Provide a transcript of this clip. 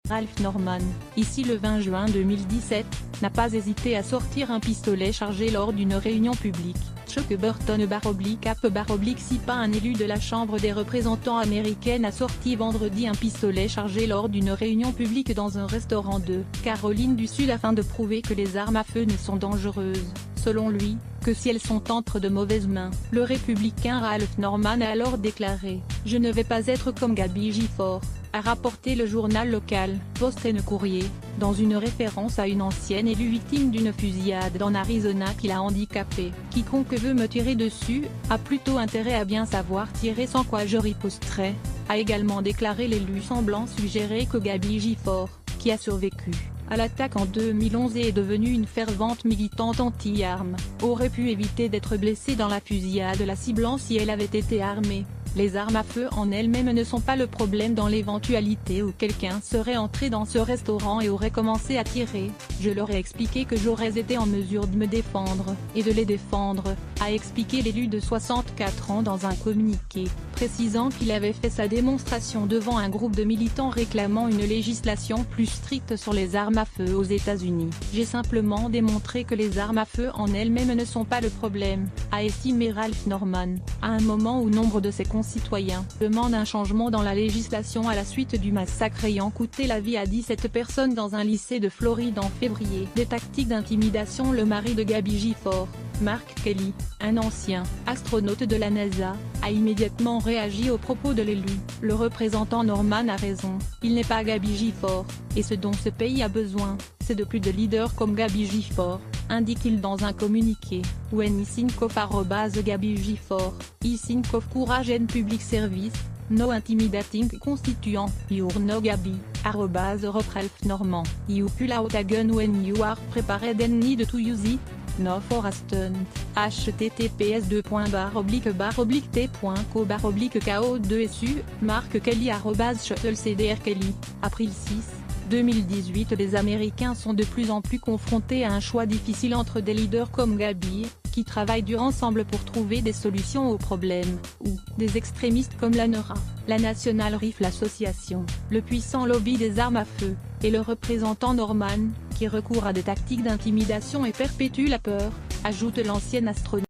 Ralph Norman, ici le 20 juin 2017, n'a pas hésité à sortir un pistolet chargé lors d'une réunion publique. Chuck Burton _Cap_6 un élu de la Chambre des représentants américaine a sorti vendredi un pistolet chargé lors d'une réunion publique dans un restaurant de Caroline du Sud afin de prouver que les armes à feu ne sont dangereuses, selon lui, que si elles sont entre de mauvaises mains. Le républicain Ralph Norman a alors déclaré « Je ne vais pas être comme Gabby Gifford », a rapporté le journal local, Post-Courier, dans une référence à une ancienne élue victime d'une fusillade en Arizona qui l'a handicapée. « Quiconque veut me tirer dessus, a plutôt intérêt à bien savoir tirer sans quoi je riposterai », a également déclaré l'élu semblant suggérer que Gabby Gifford, qui a survécu à l'attaque en 2011 et est devenue une fervente militante anti-armes, aurait pu éviter d'être blessée dans la fusillade la ciblant si elle avait été armée. Les armes à feu en elles-mêmes ne sont pas le problème dans l'éventualité où quelqu'un serait entré dans ce restaurant et aurait commencé à tirer. Je leur ai expliqué que j'aurais été en mesure de me défendre, et de les défendre, a expliqué l'élu de 64 ans dans un communiqué, précisant qu'il avait fait sa démonstration devant un groupe de militants réclamant une législation plus stricte sur les armes à feu aux États-Unis. J'ai simplement démontré que les armes à feu en elles-mêmes ne sont pas le problème, a estimé Ralph Norman, à un moment où nombre de ses concitoyens demandent un changement dans la législation à la suite du massacre ayant coûté la vie à 17 personnes dans un lycée de Floride en février. Des tactiques d'intimidation. Le mari de Gabby Gifford, Mark Kelly, un ancien astronaute de la NASA, a immédiatement réagi aux propos de l'élu. Le représentant Norman a raison, il n'est pas Gabby Gifford, et ce dont ce pays a besoin, c'est de plus de leaders comme Gabby Gifford, indique-t-il dans un communiqué. When I think of @Gabby Gifford, I think of courage and public service, no intimidating constituent, you're no Gabby, Ralph Norman, you pull out a gun when you are prepared and need to use it. No for a stunt. https://t.co/ko-2su, Mark Kelly @ShuttleCDR Kelly, April 6, 2018. Les Américains sont de plus en plus confrontés à un choix difficile entre des leaders comme Gabby, qui travaillent dur ensemble pour trouver des solutions aux problèmes, ou des extrémistes comme la NRA, la National Rifle Association, le puissant lobby des armes à feu, et le représentant Norman, qui recourt à des tactiques d'intimidation et perpétue la peur, ajoute l'ancien astronaute.